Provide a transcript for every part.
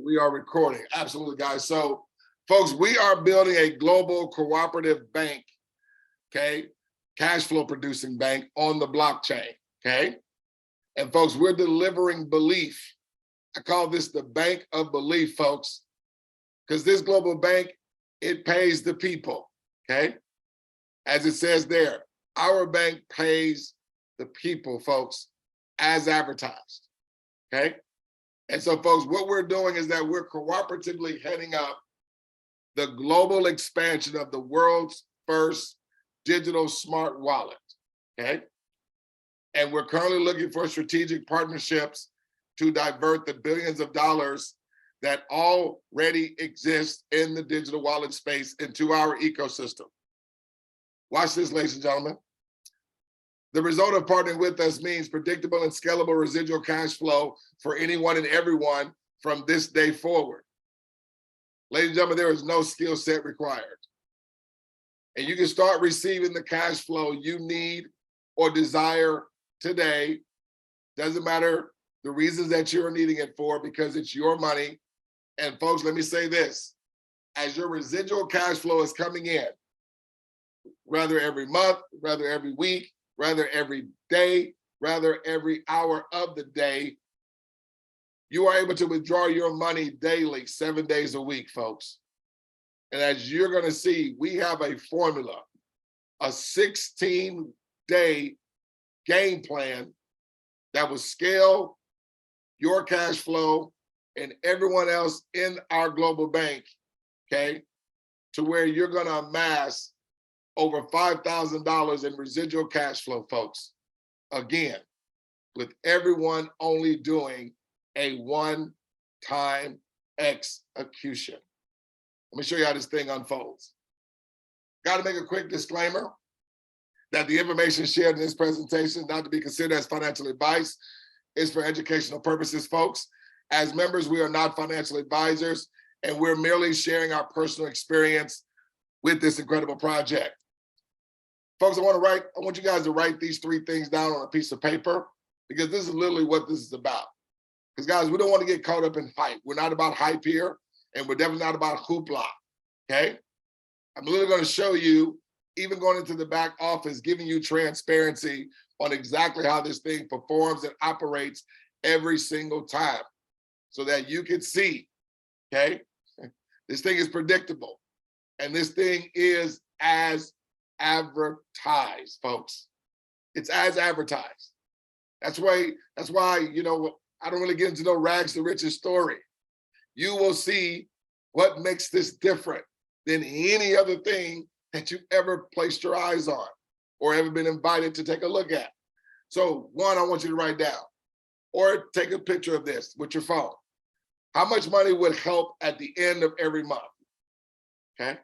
We are recording. Absolutely, guys. So, folks, we are building a global cooperative bank, okay? Cash flow producing bank on the blockchain, okay? And folks, we're delivering belief. I call this the bank of belief, folks, because this global bank, it pays the people, okay? As it says there, our bank pays the people, folks, as advertised, okay? And so, folks, what we're doing is that we're cooperatively heading up the global expansion of the world's first digital smart wallet, okay? And we're currently looking for strategic partnerships to divert the billions of dollars that already exist in the digital wallet space into our ecosystem. Watch this, ladies and gentlemen. The result of partnering with us means predictable and scalable residual cash flow for anyone and everyone from this day forward. Ladies and gentlemen, there is no skill set required. And you can start receiving the cash flow you need or desire today. Doesn't matter the reasons that you're needing it for, because it's your money. And folks, let me say this, as your residual cash flow is coming in, rather every month, rather every week, rather every day, rather every hour of the day, you are able to withdraw your money daily, 7 days a week, folks. And as you're gonna see, we have a formula, a 16-day game plan that will scale your cash flow and everyone else in our global bank, okay, to where you're gonna amass over $5,000 in residual cash flow, folks. Again, with everyone only doing a one-time execution. Let me show you how this thing unfolds. Got to make a quick disclaimer that the information shared in this presentation is not to be considered as financial advice. It's for educational purposes, folks. As members, we are not financial advisors, and we're merely sharing our personal experience with this incredible project. Folks, I want you guys to write these 3 things down on a piece of paper, because this is literally what this is about. Because guys, we don't want to get caught up in hype. We're not about hype here, and we're definitely not about hoopla, okay? I'm literally going to show you, even going into the back office, giving you transparency on exactly how this thing performs and operates every single time, so that you can see, okay? This thing is predictable, and this thing is as advertised, folks. It's as advertised. That's why, you know, I don't really get into no rags to riches story. You will see what makes this different than any other thing that you've ever placed your eyes on or ever been invited to take a look at. So 1, I want you to write down or take a picture of this with your phone. How much money would help at the end of every month? Okay.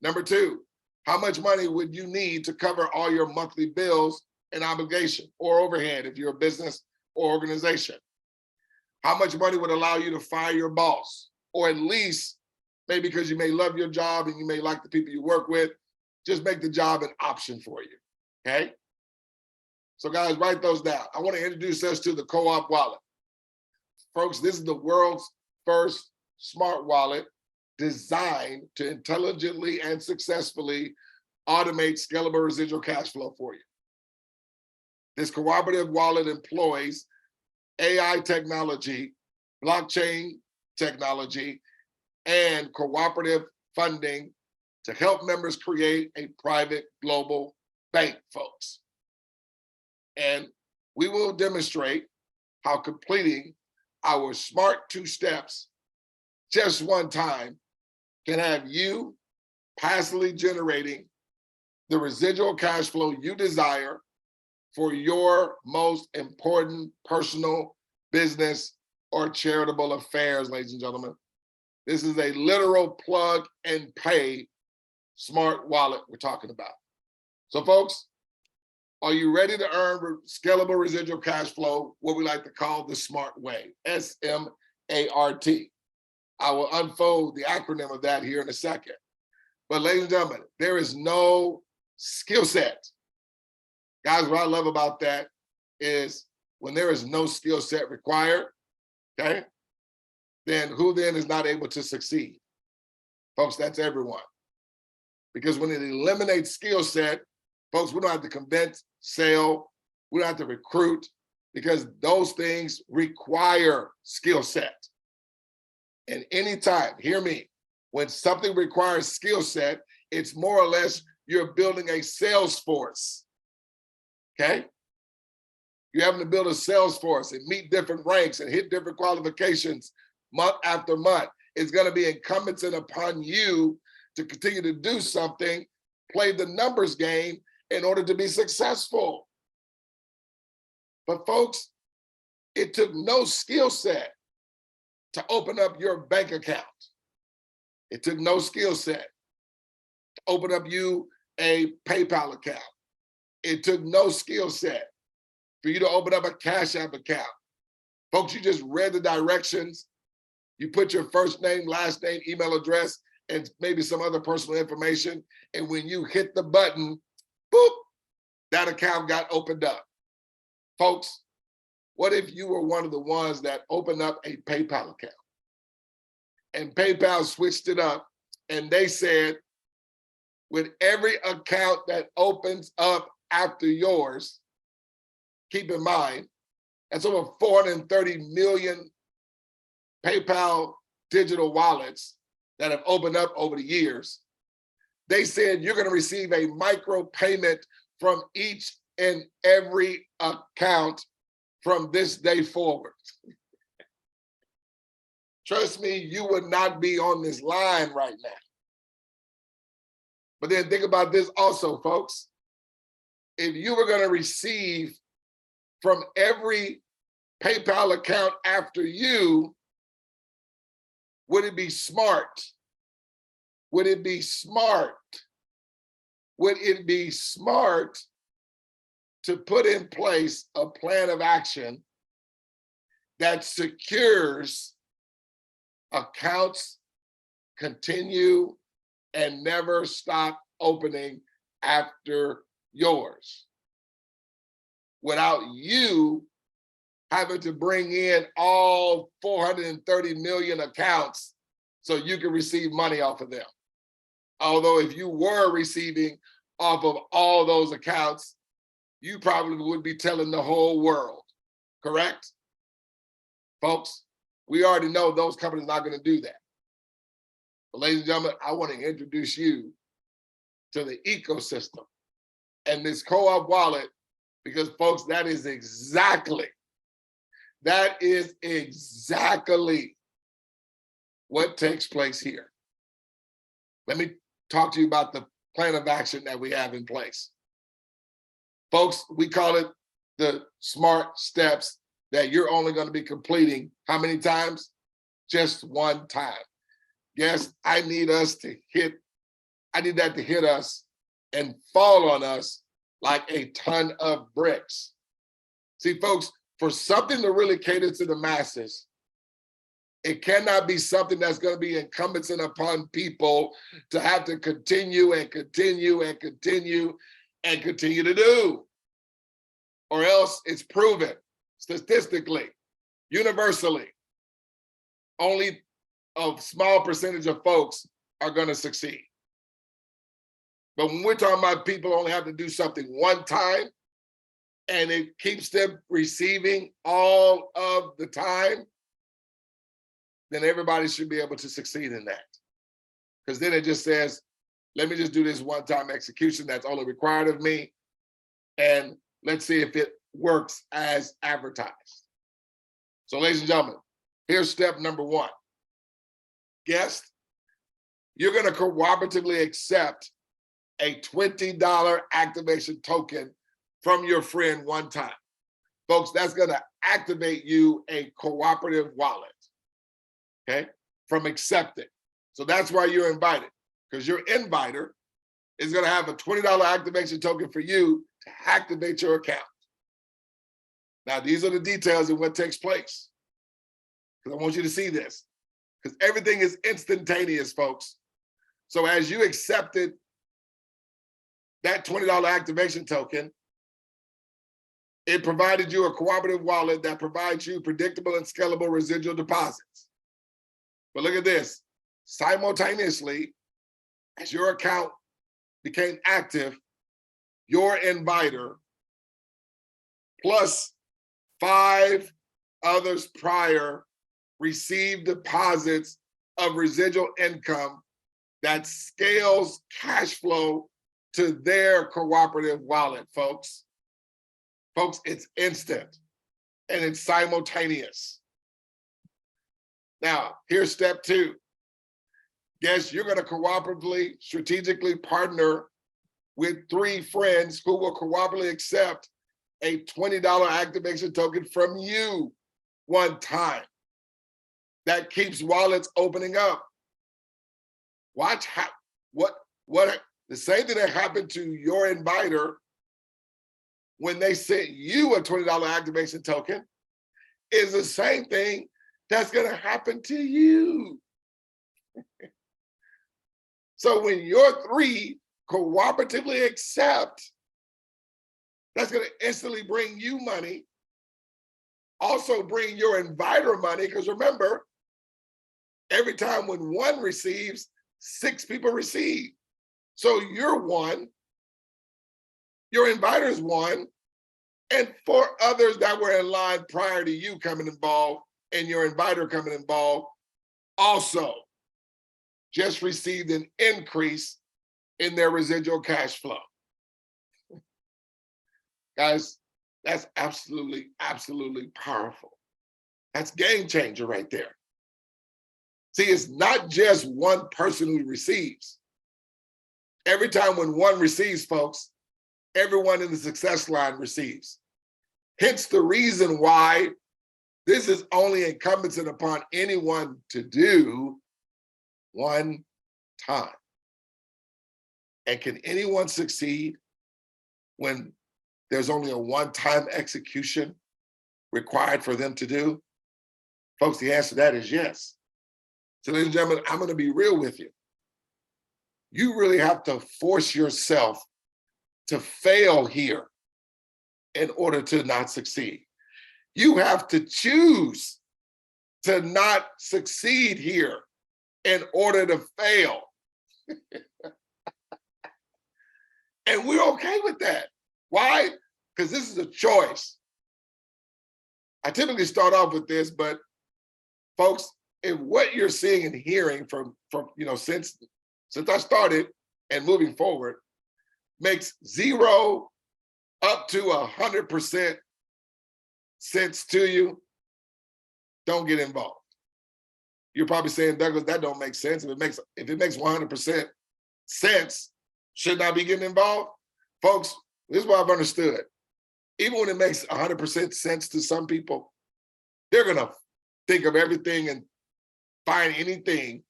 Number 2, how much money would you need to cover all your monthly bills and obligation or overhead if you're a business or organization? How much money would allow you to fire your boss? Or at least, maybe because you may love your job and you may like the people you work with, just make the job an option for you, okay? So guys, write those down. I want to introduce us to the Co-op wallet. Folks, this is the world's first smart wallet designed to intelligently and successfully automate scalable residual cash flow for you. This cooperative wallet employs AI technology, blockchain technology, and cooperative funding to help members create a private global bank, folks. And we will demonstrate how completing our SMART 2 steps just one time can have you passively generating the residual cash flow you desire for your most important personal, business, or charitable affairs, ladies and gentlemen. This is a literal plug and pay smart wallet we're talking about. So folks, are you ready to earn scalable residual cash flow, what we like to call the SMART way, S-M-A-R-T. I will unfold the acronym of that here in a second. But ladies and gentlemen, there is no skill set. Guys, what I love about that is when there is no skill set required, okay? then who then is not able to succeed? Folks, that's everyone. Because when it eliminates skill set, folks, we don't have to convince, sell, we don't have to recruit, because those things require skill set. And anytime, hear me, when something requires skill set, it's more or less you're building a sales force, okay? You're having to build a sales force and meet different ranks and hit different qualifications month after month. It's gonna be incumbent upon you to continue to do something, play the numbers game in order to be successful. But folks, it took no skill set to open up your bank account. It took no skill set to open up you a PayPal account. It took no skill set for you to open up a Cash App account. Folks, you just read the directions. You put your first name, last name, email address, and maybe some other personal information. And when you hit the button, boop, that account got opened up. Folks, what if you were one of the ones that opened up a PayPal account and PayPal switched it up and they said, with every account that opens up after yours, keep in mind, that's over 430 million PayPal digital wallets that have opened up over the years. They said you're going to receive a micro payment from each and every account from this day forward. Trust me, you would not be on this line right now. But then think about this also, folks. If you were going to receive from every PayPal account after you, would it be smart? Would it be smart? Would it be smart to put in place a plan of action that secures accounts continue and never stop opening after yours, without you having to bring in all 430 million accounts so you can receive money off of them? Although if you were receiving off of all those accounts, you probably would be telling the whole world, correct? Folks, we already know those companies are not going to do that. But ladies and gentlemen, I want to introduce you to the ecosystem and this co-op wallet, because folks, that is exactly what takes place here. Let me talk to you about the plan of action that we have in place. Folks, we call it the SMART steps that you're only going to be completing how many times? Just one time. Yes, I need that to hit us and fall on us like a ton of bricks. See, folks, for something to really cater to the masses, it cannot be something that's going to be incumbent upon people to have to continue and continue and continue and continue to do. Or else it's proven statistically, universally, only a small percentage of folks are going to succeed. But when we're talking about people only have to do something one time and it keeps them receiving all of the time, then everybody should be able to succeed in that. Because then it just says, let me just do this one-time execution that's only required of me, and let's see if it works as advertised. So ladies and gentlemen, here's step number one. Guest, you're going to cooperatively accept a $20 activation token from your friend one time. Folks, that's going to activate you a cooperative wallet, okay, from accepting. So that's why you're invited, because your inviter is going to have a $20 activation token for you to activate your account. Now, these are the details of what takes place, because I want you to see this, because everything is instantaneous, folks. So as you accepted that $20 activation token, it provided you a cooperative wallet that provides you predictable and scalable residual deposits. But look at this. Simultaneously, as your account became active, your inviter plus 5 others prior received deposits of residual income that scales cash flow to their cooperative wallet, folks. Folks, it's instant and it's simultaneous. Now, here's step 2. Guess you're going to cooperatively, strategically partner with 3 friends who will cooperatively accept a $20 activation token from you one time. That keeps wallets opening up. Watch how, what the same thing that happened to your inviter when they sent you a $20 activation token is the same thing that's going to happen to you. So when your 3 cooperatively accept, that's going to instantly bring you money, also bring your inviter money, because remember, every time when 1 receives, 6 people receive. So you're 1, your inviter's 1, and 4 others that were in line prior to you coming involved and your inviter coming involved also just received an increase in their residual cash flow. Guys, that's absolutely, absolutely powerful. That's game changer right there. See, it's not just one person who receives. Every time when 1 receives, folks, everyone in the success line receives. Hence the reason why this is only incumbent upon anyone to do one time. And can anyone succeed when there's only a one-time execution required for them to do? Folks, the answer to that is yes. So ladies and gentlemen, I'm going to be real with you. You really have to force yourself to fail here in order to not succeed. You have to choose to not succeed here in order to fail. And we're okay with that. Why? Because this is a choice. I typically start off with this, but folks, if what you're seeing and hearing from since I started and moving forward makes 0 up to 100% sense to you, don't get involved. You're probably saying, Douglas, that don't make sense. If it makes 100% sense, should I be getting involved? Folks, this is what I've understood. Even when it makes 100% sense to some people, they're gonna think of everything and find anything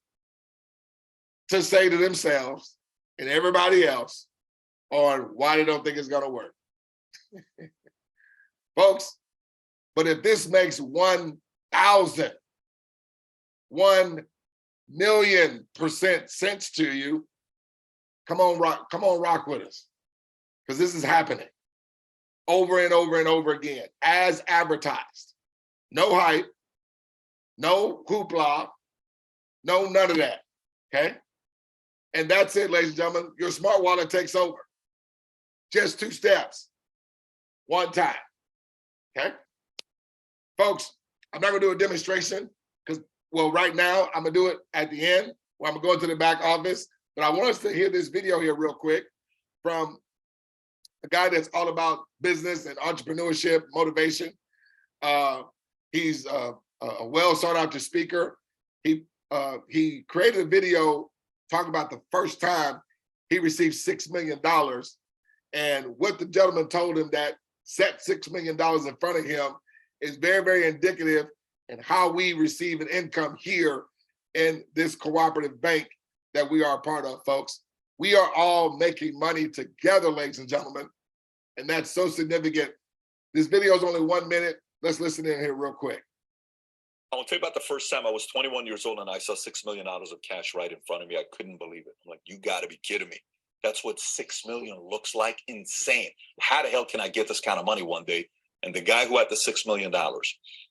to say to themselves and everybody else on why they don't think it's gonna work. Folks, but if this makes 1,000, 1,000,000% sense to you, come on, rock with us. Because this is happening over and over and over again, as advertised. No hype, no hoopla, no none of that, okay? And that's it, ladies and gentlemen. Your smart wallet takes over. Just 2 steps, one time, okay? Folks, I'm not gonna do a demonstration because, well, right now, I'm gonna do it at the end where I'm gonna go into the back office, but I want us to hear this video here real quick from a guy that's all about business and entrepreneurship, motivation. He's a well sought after speaker. He created a video talking about the first time he received $6 million and what the gentleman told him that set $6 million in front of him is very, very indicative in how we receive an income here in this cooperative bank that we are a part of, folks. We are all making money together, ladies and gentlemen, and that's so significant. This video is only 1 minute. Let's listen in here real quick. I want to tell you about the first time I was 21 years old and I saw $6 million of cash right in front of me. I couldn't believe it. I'm like, you got to be kidding me. That's what $6 million looks like. Insane. How the hell can I get this kind of money one day? And the guy who had the $6 million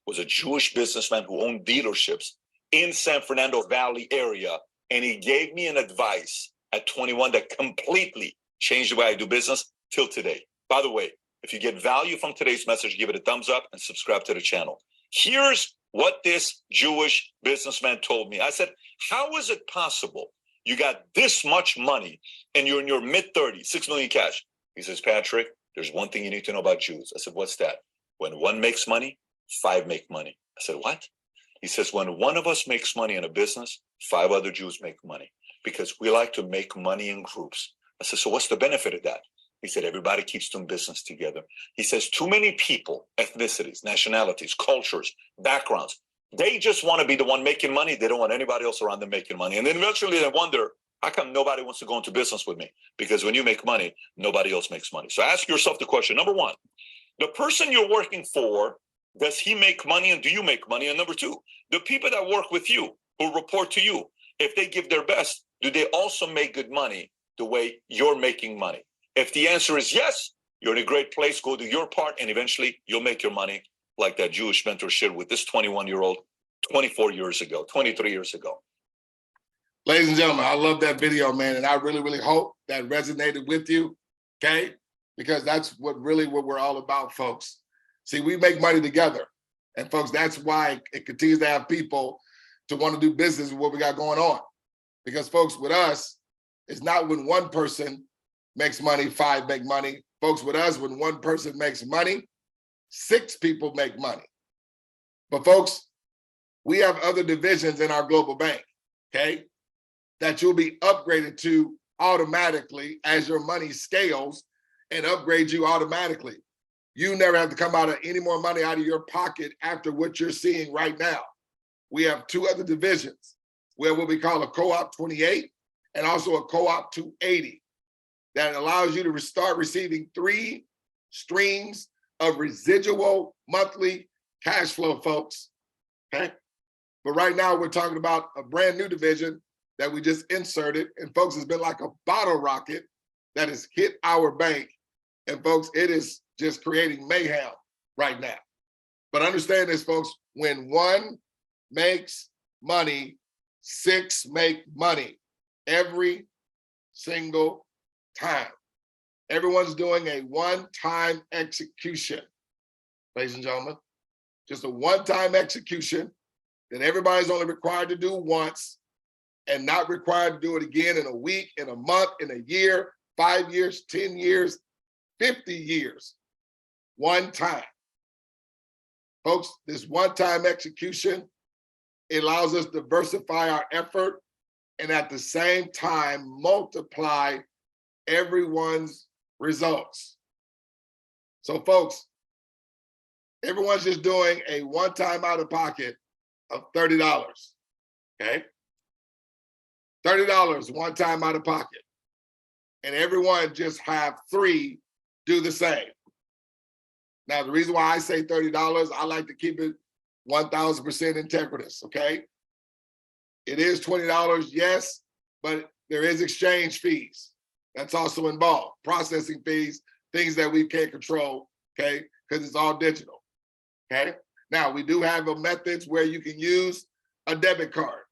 was a Jewish businessman who owned dealerships in San Fernando Valley area. And he gave me an advice at 21 that completely changed the way I do business till today. By the way, if you get value from today's message, give it a thumbs up and subscribe to the channel. Here's what this Jewish businessman told me. I said, how is it possible you got this much money and you're in your mid-30s, 6 million cash? He says, Patrick, there's one thing you need to know about Jews. I said, what's that? When one makes money, 5 make money. I said, what? He says, when one of us makes money in a business, 5 other Jews make money because we like to make money in groups. I said, so what's the benefit of that? He said, everybody keeps doing business together. He says, too many people, ethnicities, nationalities, cultures, backgrounds, they just want to be the one making money. They don't want anybody else around them making money. And then eventually they wonder, how come nobody wants to go into business with me? Because when you make money, nobody else makes money. So ask yourself the question, number 1, the person you're working for, does he make money and do you make money? And number 2, the people that work with you, who report to you, if they give their best, do they also make good money the way you're making money? If the answer is yes, you're in a great place, go do your part, and eventually you'll make your money like that Jewish mentor shared with this 21-year-old 24 years ago, 23 years ago. Ladies and gentlemen, I love that video, man, and I really, really hope that resonated with you, okay? Because that's what we're all about, folks. See, we make money together, and folks, that's why it continues to have people to want to do business with what we got going on. Because folks, with us, it's not when one person makes money, 5 make money. Folks, with us, when one person makes money, 6 people make money. But folks, we have other divisions in our global bank, okay, that you'll be upgraded to automatically as your money scales and upgrade you automatically. You never have to come out of any more money out of your pocket after what you're seeing right now. We have 2 other divisions where what we call a co-op 28 and also a co-op 280 that allows you to start receiving 3 streams of residual monthly cash flow, folks, okay? But right now we're talking about a brand new division that we just inserted, and folks, it's been like a bottle rocket that has hit our bank, and folks, it is just creating mayhem right now. But understand this, folks, when 1 makes money, 6 make money every single time. Everyone's doing a one-time execution, ladies and gentlemen, just a one-time execution that everybody's only required to do once and not required to do it again in a week, in a month, in a year, 5 years, 10 years, 50 years, one time. Folks, this one-time execution, it allows us to diversify our effort and at the same time multiply everyone's results. So folks, everyone's just doing a one-time out of pocket of $30, okay? $30 one time out of pocket. And everyone just have 3 do the same. Now, the reason why I say $30, I like to keep it 1000% integritous, okay? It is $20, yes, but there is exchange fees. That's also involved. Processing fees, things that we can't control, okay? Because it's all digital, okay? Now, we do have methods where you can use a debit card,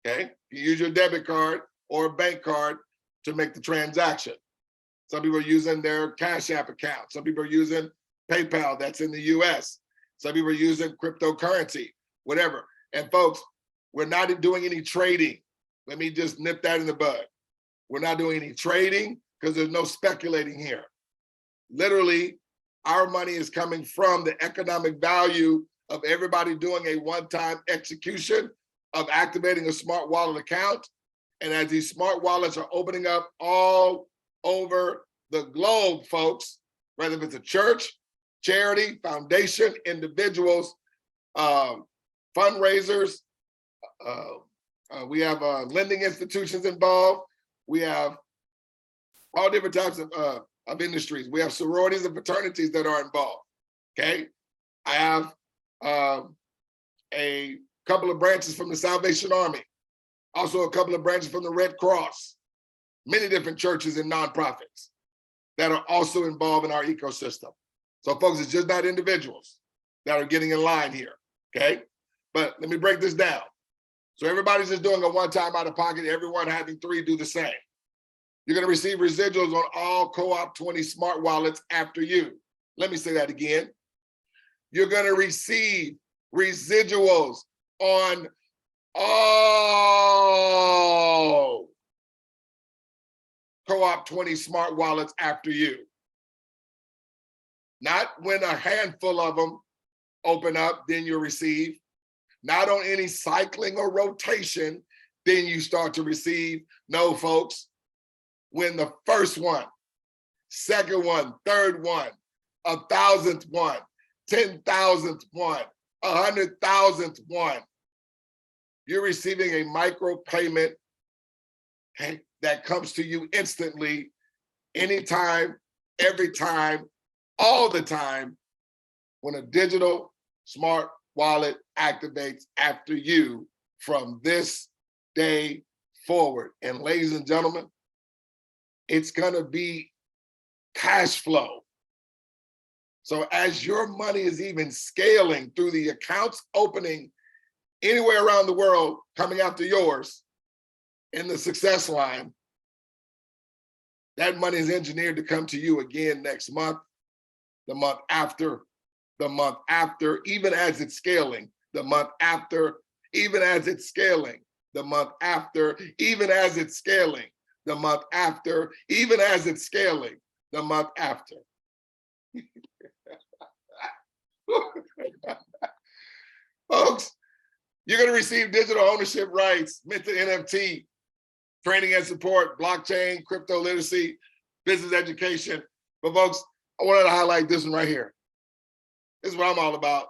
okay? You use your debit card or a bank card to make the transaction. Some people are using their Cash App account. Some people are using PayPal that's in the US. Some people are using cryptocurrency, whatever. And folks, we're not doing any trading. Let me just nip that in the bud. We're not doing any trading because there's no speculating here. Literally, our money is coming from the economic value of everybody doing a one-time execution of activating a smart wallet account. And as these smart wallets are opening up all over the globe, folks, whether if it's a church, charity, foundation, individuals, fundraisers, we have lending institutions involved. We have all different types of industries. We have sororities and fraternities that are involved, okay? I have a couple of branches from the Salvation Army, also a couple of branches from the Red Cross, many different churches and nonprofits that are also involved in our ecosystem. So folks, it's just not individuals that are getting in line here, okay? But let me break this down. So everybody's just doing a one-time out of pocket. Everyone having 3 do the same. You're going to receive residuals on all Co-op 20 smart wallets after you. Let me say that again. You're going to receive residuals on all Co-op 20 smart wallets after you. Not when a handful of them open up, then you'll receive. Not on any cycling or rotation, then you start to receive. No, folks. When the first one, second one, third one, 1,000th one, 10,000th one, 100,000th one, you're receiving a micro payment that comes to you instantly, anytime, every time, all the time, when a digital smart wallet activates after you from this day forward. And ladies and gentlemen, it's gonna be cash flow. So as your money is even scaling through the accounts opening anywhere around the world, coming after yours in the success line, that money is engineered to come to you again next month, the month after, the month after, even as it's scaling, the month after, even as it's scaling, the month after, even as it's scaling, the month after, even as it's scaling, the month after. Folks, you're going to receive digital ownership rights, minted NFT, training and support, blockchain, crypto literacy, business education. But folks, I wanted to highlight this one right here. This is what I'm all about.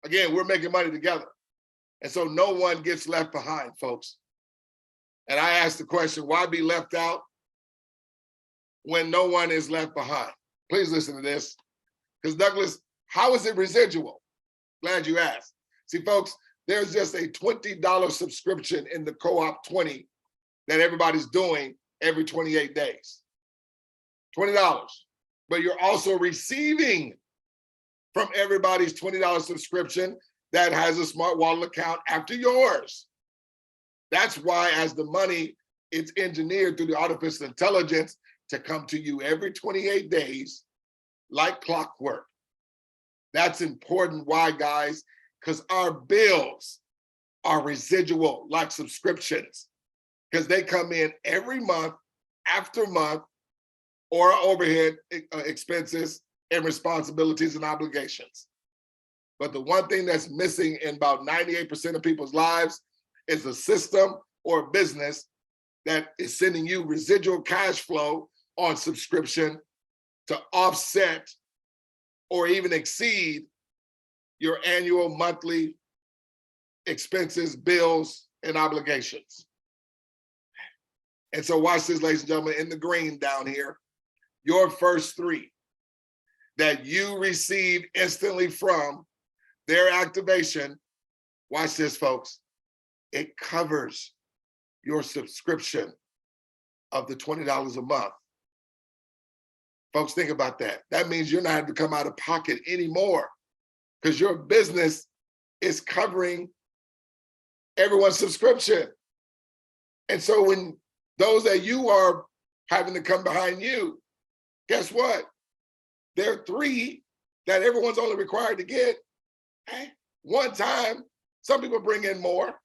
Again, we're making money together. And so no one gets left behind, folks. And I asked the question, why be left out when no one is left behind? Please listen to this. Because Douglas, how is it residual? Glad you asked. See, folks, there's just a $20 subscription in the Co-op 20 that everybody's doing every 28 days. $20. But you're also receiving from everybody's $20 subscription that has a smart wallet account after yours. That's why as the money, it's engineered through the artificial intelligence to come to you every 28 days like clockwork. That's important. Why, guys? Because our bills are residual like subscriptions, because they come in every month after month, or overhead expenses and responsibilities and obligations. But the one thing that's missing in about 98% of people's lives is a system or a business that is sending you residual cash flow on subscription to offset or even exceed your annual, monthly expenses, bills, and obligations. And so watch this, ladies and gentlemen, in the green down here, your first 3 that you receive instantly from their activation, watch this, folks, it covers your subscription of the $20 a month. Folks, think about that. That means you're not having to come out of pocket anymore because your business is covering everyone's subscription. And so when those that you are having to come behind you, guess what? There are 3 that everyone's only required to get one time. Some people bring in more.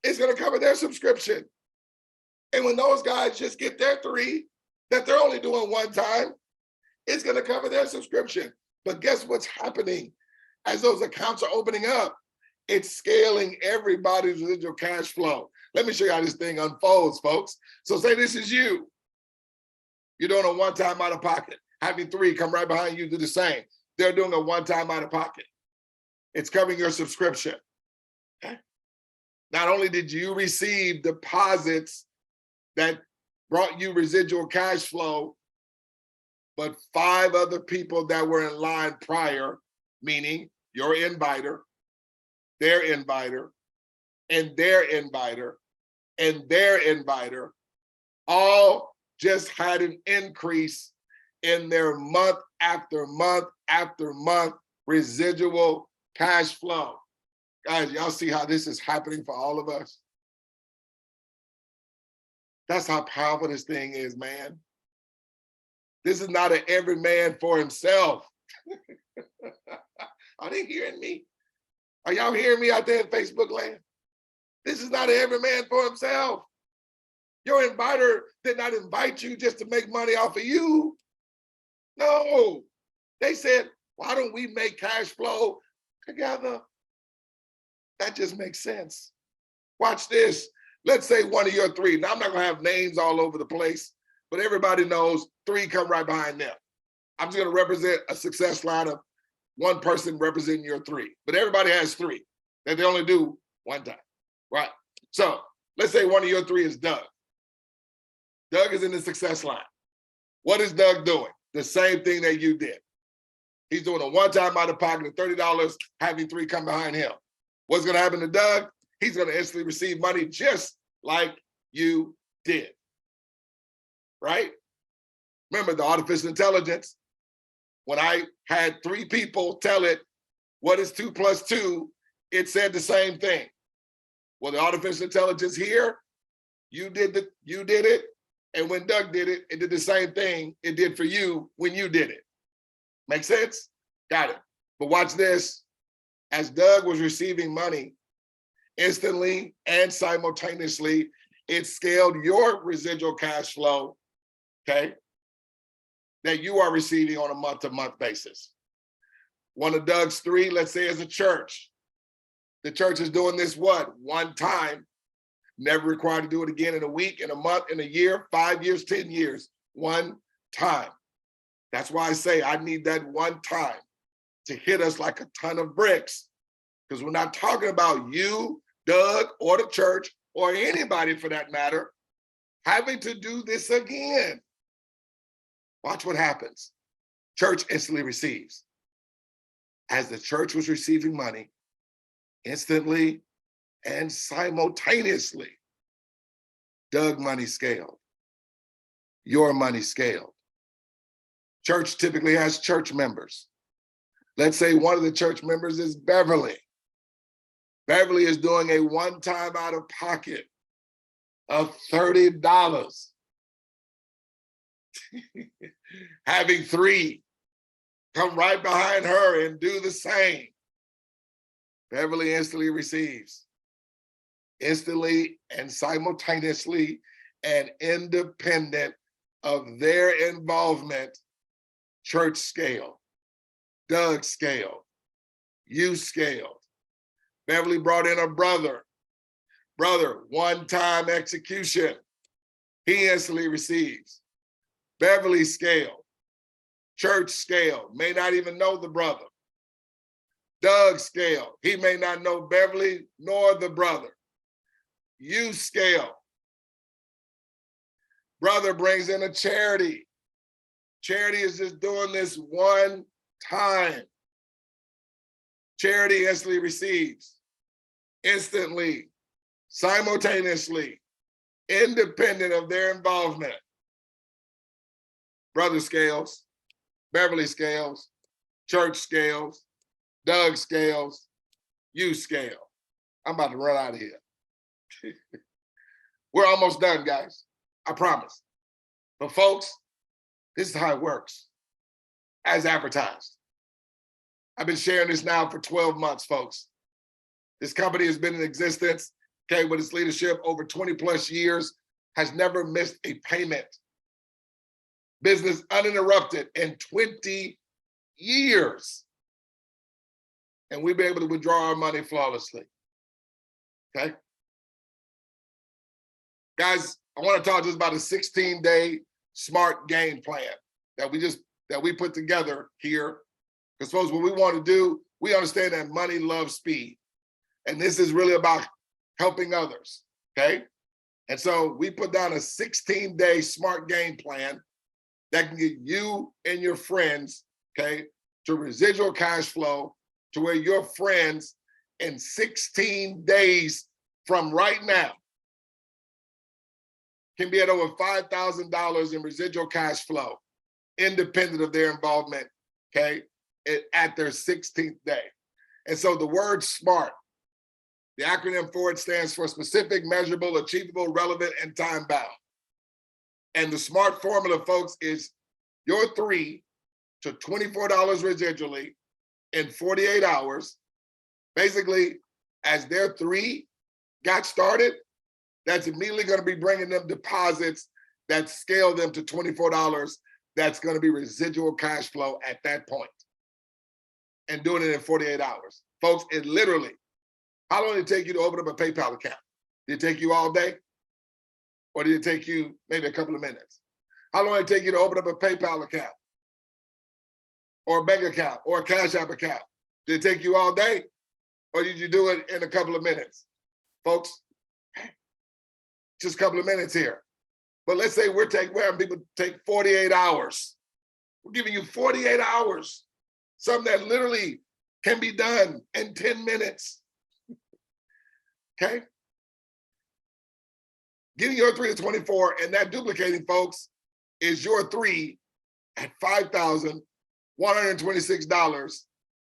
It's going to cover their subscription. And when those guys just get their 3 that they're only doing one time, it's going to cover their subscription. But guess what's happening as those accounts are opening up? It's scaling everybody's residual cash flow. Let me show you how this thing unfolds, folks. So say this is you. You're doing a one-time out of pocket. Having 3 come right behind you do the same. They're doing a one-time out of pocket. It's covering your subscription. Okay? Not only did you receive deposits that brought you residual cash flow, but 5 other people that were in line prior, meaning your inviter, their inviter, and their inviter, and their inviter, all just had an increase in their month after month after month residual cash flow. Guys, y'all see how this is happening for all of us? That's how powerful this thing is, man. This is not an every man for himself. Are they hearing me? Are y'all hearing me out there in Facebook land? This is not an every man for himself. Your inviter did not invite you just to make money off of you. No, they said, why don't we make cash flow together? That just makes sense. Watch this. Let's say one of your three. Now, I'm not going to have names all over the place, but everybody knows three come right behind them. I'm just going to represent a success line of one person representing your three, but everybody has three that they only do one time, right? So let's say one of your three is Doug. Doug is in the success line. What is Doug doing? The same thing that you did. He's doing a one-time out of pocket of $30, having three come behind him. What's going to happen to Doug? He's going to instantly receive money just like you did, right? Remember the artificial intelligence, when I had three people tell it, what is 2 + 2, it said the same thing. Well, the artificial intelligence here, you did it, and when Doug did it, it did the same thing it did for you when you did it. Make sense? Got it. But watch this. As Doug was receiving money, instantly and simultaneously, it scaled your residual cash flow, okay, that you are receiving on a month-to-month basis. One of Doug's three, let's say, is a church. The church is doing this what? One time, never required to do it again in a week, in a month, in a year, 5 years, 10 years, one time. That's why I say I need that one time to hit us like a ton of bricks, because we're not talking about you, Doug, or the church, or anybody for that matter, having to do this again. Watch what happens. Church instantly receives. As the church was receiving money, instantly and simultaneously, Doug money scaled. Your money scaled. Church typically has church members. Let's say one of the church members is Beverly. Beverly is doing a one-time out of pocket of $30. Having three come right behind her and do the same. Beverly instantly receives. Instantly and simultaneously and independent of their involvement, church scale, Doug scaled, you scaled. Beverly brought in a brother, one-time execution. He instantly receives. Beverly scale, church scale, may not even know the brother. Doug scale, he may not know Beverly nor the brother. You scale. Brother brings in a charity. Charity is just doing this one time. Charity instantly receives. Instantly, simultaneously, independent of their involvement. Brother scales, Beverly scales, church scales, Doug scales, you scale. I'm about to run out of here. We're almost done, guys. I promise. But folks, this is how it works as advertised. I've been sharing this now for 12 months, folks. This company has been in existence, okay, with its leadership over 20 plus years, has never missed a payment. Business uninterrupted in 20 years. And we've been able to withdraw our money flawlessly, okay? Guys, I want to talk just about a 16-day SMART game plan that we put together here. Because folks, what we want to do, we understand that money loves speed. And this is really about helping others, okay? And so we put down a 16-day SMART game plan that can get you and your friends, okay, to residual cash flow to where your friends in 16 days from right now can be at over $5,000 in residual cash flow, independent of their involvement, okay, at their 16th day. And so the word SMART The acronym for it stands for specific, measurable, achievable, relevant, and time bound. And the SMART formula, folks, is your $3 to $24 residually in 48 hours. Basically, as their 3 got started, that's immediately going to be bringing them deposits that scale them to $24. That's going to be residual cash flow at that point, and doing it in 48 hours. Folks, it literally, how long did it take you to open up a PayPal account? Did it take you all day? Or did it take you maybe a couple of minutes? How long did it take you to open up a PayPal account? Or a bank account, or a Cash App account? Did it take you all day? Or did you do it in a couple of minutes? Folks, just a couple of minutes here. But let's say we're having people take 48 hours. We're giving you 48 hours, something that literally can be done in 10 minutes. Okay? Getting your 3 to 24, and that duplicating, folks, is your 3 at $5,126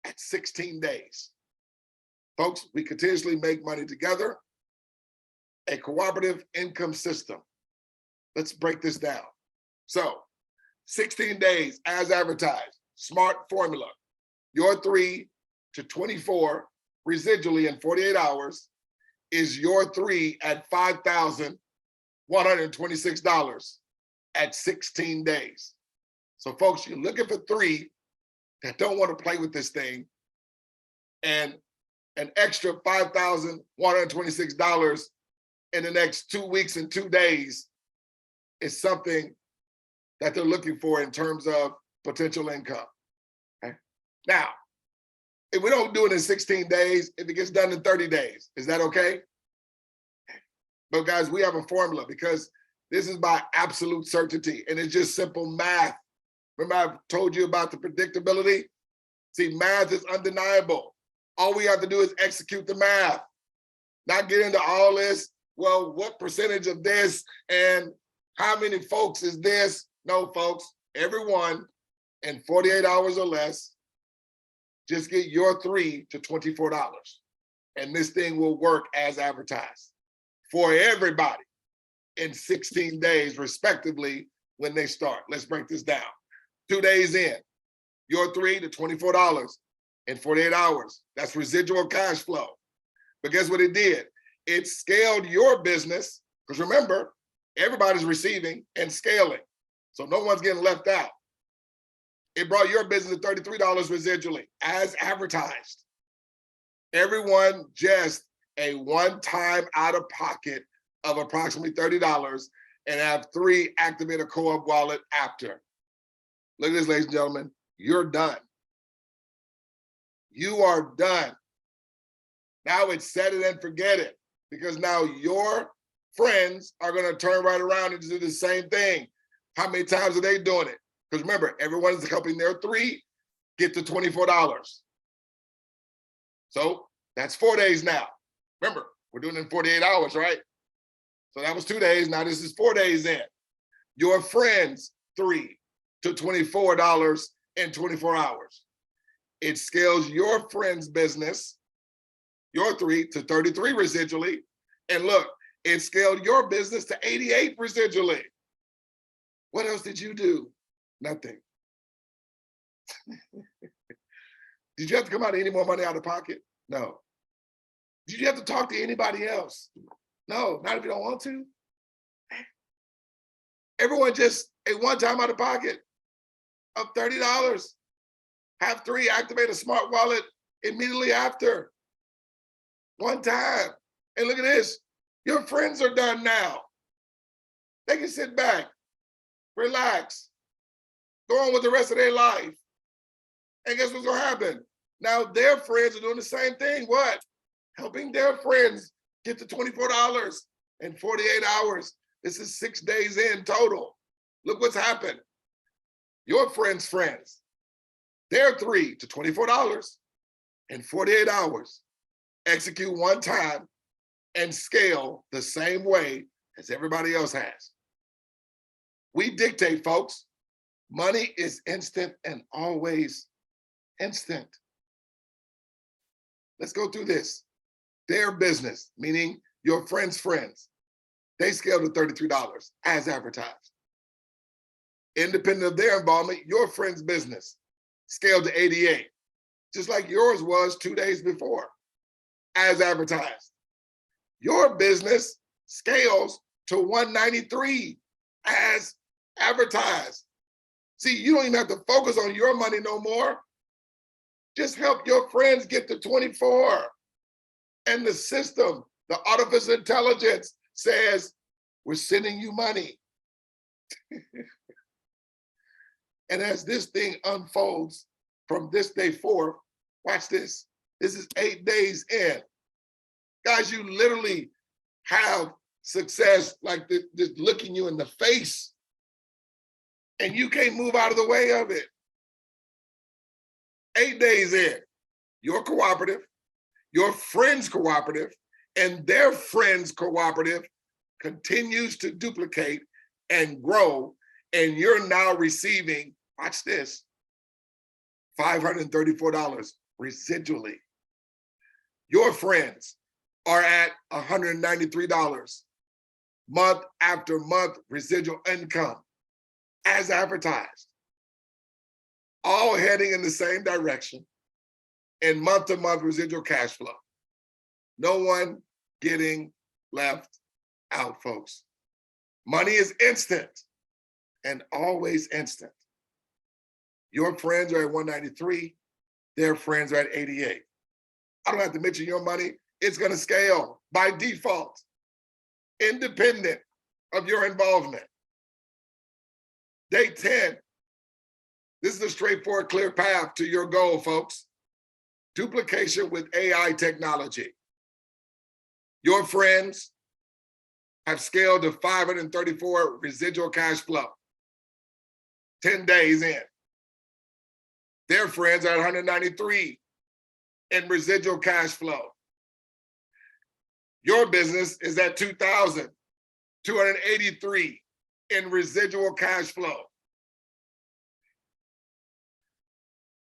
at 16 days. Folks, we continuously make money together. A cooperative income system. Let's break this down. So, 16 days as advertised, SMART formula. Your 3 to 24 residually in 48 hours is your 3 at $5,126 at 16 days. So folks, you're looking for 3 that don't want to play with this thing, and an extra $5,126 in the next 2 weeks and 2 days is something that they're looking for in terms of potential income. Okay? Now, if we don't do it in 16 days, if it gets done in 30 days, is that okay? But guys, we have a formula because this is by absolute certainty, and it's just simple math. Remember I told you about the predictability? See, math is undeniable. All we have to do is execute the math, not get into all this, well, what percentage of this and how many folks is this? No, folks, everyone in 48 hours or less, just get your $3 to $24. And this thing will work as advertised for everybody in 16 days, respectively, when they start. Let's break this down. 2 days in, your $3 to $24 in 48 hours. That's residual cash flow. But guess what it did? It scaled your business, because remember, everybody's receiving and scaling. So no one's getting left out. It brought your business to $33 residually as advertised. Everyone just a one-time out-of-pocket of approximately $30 and have 3 activate a co-op wallet after. Look at this, ladies and gentlemen, you're done. You are done. Now it's set it and forget it, because now your friends are going to turn right around and do the same thing. How many times are they doing it? Because remember, everyone's helping their 3 get to $24. So that's 4 days now. Remember, we're doing it in 48 hours, right? So that was 2 days. Now this is 4 days in. Your friends 3 to $24 in 24 hours. It scales your friend's business, your 3 to 33 residually. And look, it scaled your business to 88 residually. What else did you do? Nothing. Did you have to come out any more money out of pocket? No. Did you have to talk to anybody else? No, not if you don't want to. Everyone just a one-time out of pocket of $30. Have 3 activate a smart wallet immediately after. One time. And look at this. Your friends are done now. They can sit back, relax, go on with the rest of their life. And guess what's gonna happen? Now their friends are doing the same thing. What? Helping their friends get to $24 in 48 hours. This is 6 days in total. Look what's happened. Your friends' friends, their $3 to $24 in 48 hours. Execute one time and scale the same way as everybody else has. We dictate, folks. Money is instant and always instant. Let's go through this. Their business, meaning your friends' friends, they scaled to $33 as advertised. Independent of their involvement, your friend's business scaled to 88, just like yours was 2 days before, as advertised. Your business scales to 193 as advertised. See, you don't even have to focus on your money no more. Just help your friends get to 24. And the system, the artificial intelligence says, we're sending you money. And as this thing unfolds from this day forth, watch this. This is 8 days in. Guys, you literally have success like this, just looking you in the face. And you can't move out of the way of it. 8 days in, your cooperative, your friend's cooperative, and their friend's cooperative continues to duplicate and grow, and you're now receiving, watch this, $534 residually. Your friends are at $193 month after month residual income as advertised, all heading in the same direction in month-to-month residual cash flow. No one getting left out, folks. Money is instant and always instant. Your friends are at 193, their friends are at 88. I don't have to mention your money. It's gonna scale by default, independent of your involvement. Day 10, this is a straightforward, clear path to your goal, folks. Duplication with AI technology. Your friends have scaled to 534 residual cash flow, 10 days in. Their friends are at 193 in residual cash flow. Your business is at 2,283 in residual cash flow.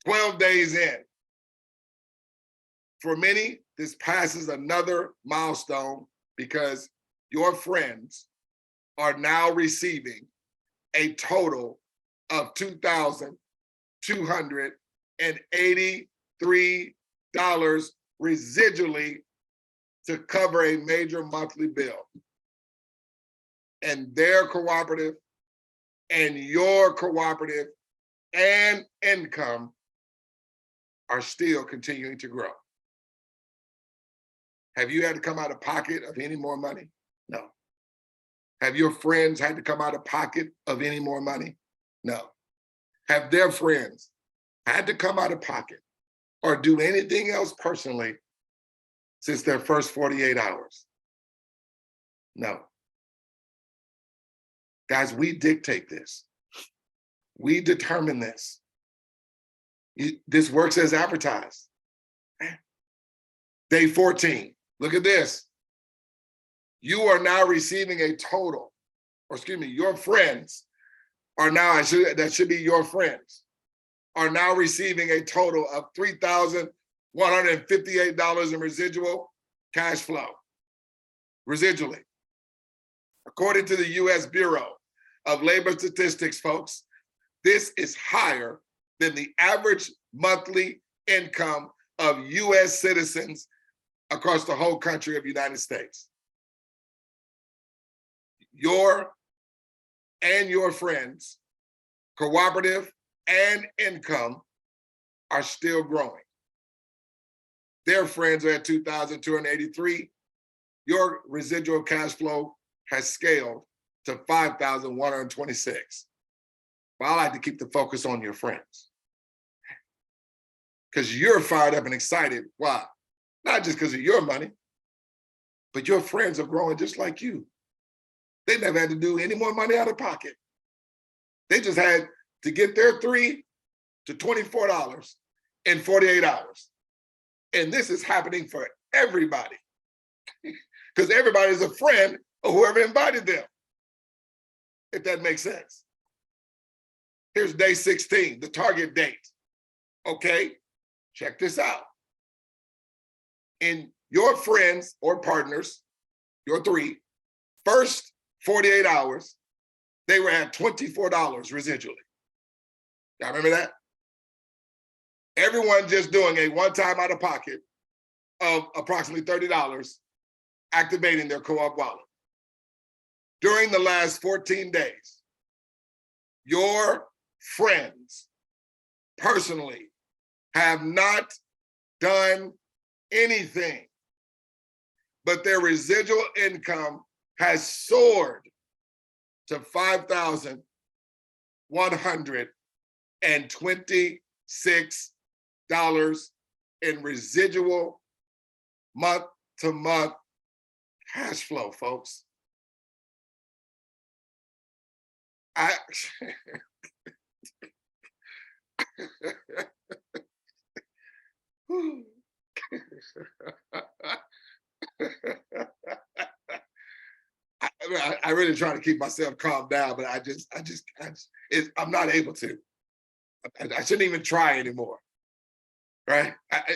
12 days in. For many, this passes another milestone because your friends are now receiving a total of $2,283 residually to cover a major monthly bill. And their cooperative and your cooperative and income are still continuing to grow. Have you had to come out of pocket of any more money? No. Have your friends had to come out of pocket of any more money? No. Have their friends had to come out of pocket or do anything else personally since their first 48 hours? No. Guys, we dictate this. We determine this. This works as advertised. Day 14, look at this. You are now receiving a total, or excuse me, your friends are now, that should be your friends, are now receiving a total of $3,158 in residual cash flow, residually. According to the US Bureau of Labor Statistics, folks, this is higher than the average monthly income of US citizens across the whole country of the United States. Your and your friends, cooperative and income are still growing. Their friends are at 2,283. Your residual cash flow has scaled to 5,126. But I like to keep the focus on your friends, because you're fired up and excited. Why? Not just because of your money, but your friends are growing just like you. They never had to do any more money out of pocket. They just had to get their $3 to $24 in 48 hours. And this is happening for everybody, because everybody is a friend of whoever invited them, if that makes sense. Here's day 16, the target date. Okay, check this out. In your friends or partners, your three, first 48 hours, they were at $24 residually. Y'all remember that? Everyone just doing a one-time out of pocket of approximately $30, activating their co-op wallet. During the last 14 days, your friends personally have not done anything, but their residual income has soared to $5,126 in residual month-to-month cash flow, folks. I really try to keep myself calm down, but I'm not able to. I shouldn't even try anymore, right?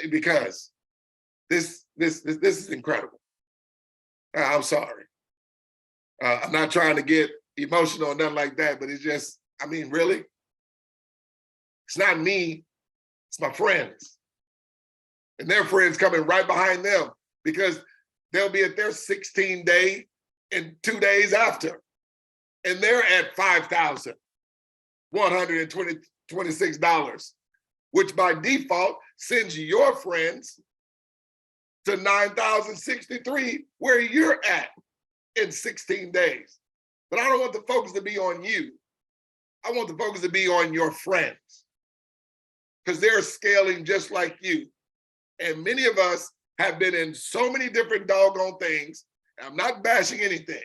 Because this is incredible. I'm sorry. I'm not trying to get emotional or nothing like that, but it's just, I mean, really? It's not me, it's my friends. And their friends coming right behind them because they'll be at their 16 day in 2 days after. And they're at $5,126, which by default sends your friends to $9,063 where you're at in 16 days. But I don't want the focus to be on you. I want the focus to be on your friends because they're scaling just like you. And many of us have been in so many different doggone things. I'm not bashing anything,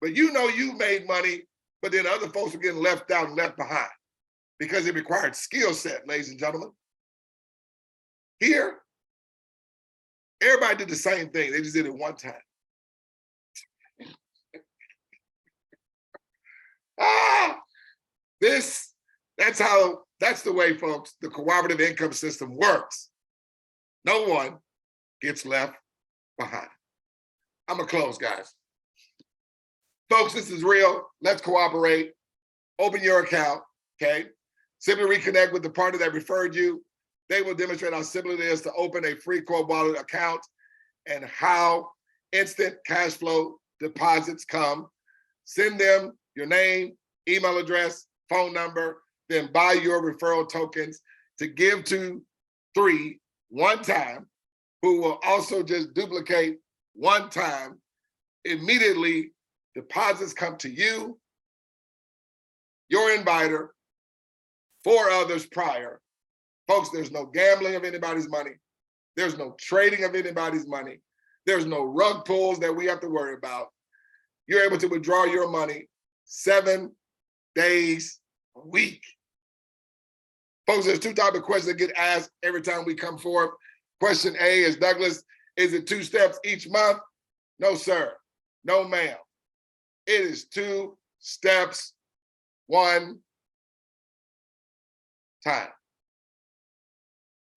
but you know you made money, but then other folks are getting left out and left behind because it required skill set, ladies and gentlemen. Here, everybody did the same thing. They just did it one time. That's the way, folks, the cooperative income system works. No one gets left behind. I'm gonna close, guys. Folks, this is real. Let's cooperate. Open your account, okay? Simply reconnect with the partner that referred you. They will demonstrate how simple it is to open a free co-op wallet account and how instant cash flow deposits come. Send them your name, email address, phone number, then buy your referral tokens to give to 3 one time, who will also just duplicate one time. Immediately, deposits come to you, your inviter, 4 others prior. Folks, there's no gambling of anybody's money. There's no trading of anybody's money. There's no rug pulls that we have to worry about. You're able to withdraw your money 7 days a week. Folks, there's 2 types of questions that get asked every time we come forth. Question A is, Douglas, is it 2 steps each month? No, sir. No, ma'am. It is 2 steps, 1 time.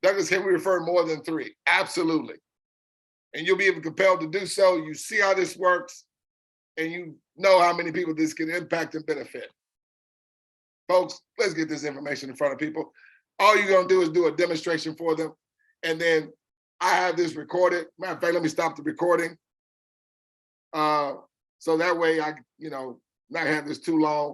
Douglas, can we refer more than 3? Absolutely. And you'll be able compelled to do so. You see how this works, and you know how many people this can impact and benefit. Folks, let's get this information in front of people. All you're gonna do is do a demonstration for them. And then I have this recorded. Matter of fact, let me stop the recording. So that way I, not have this too long.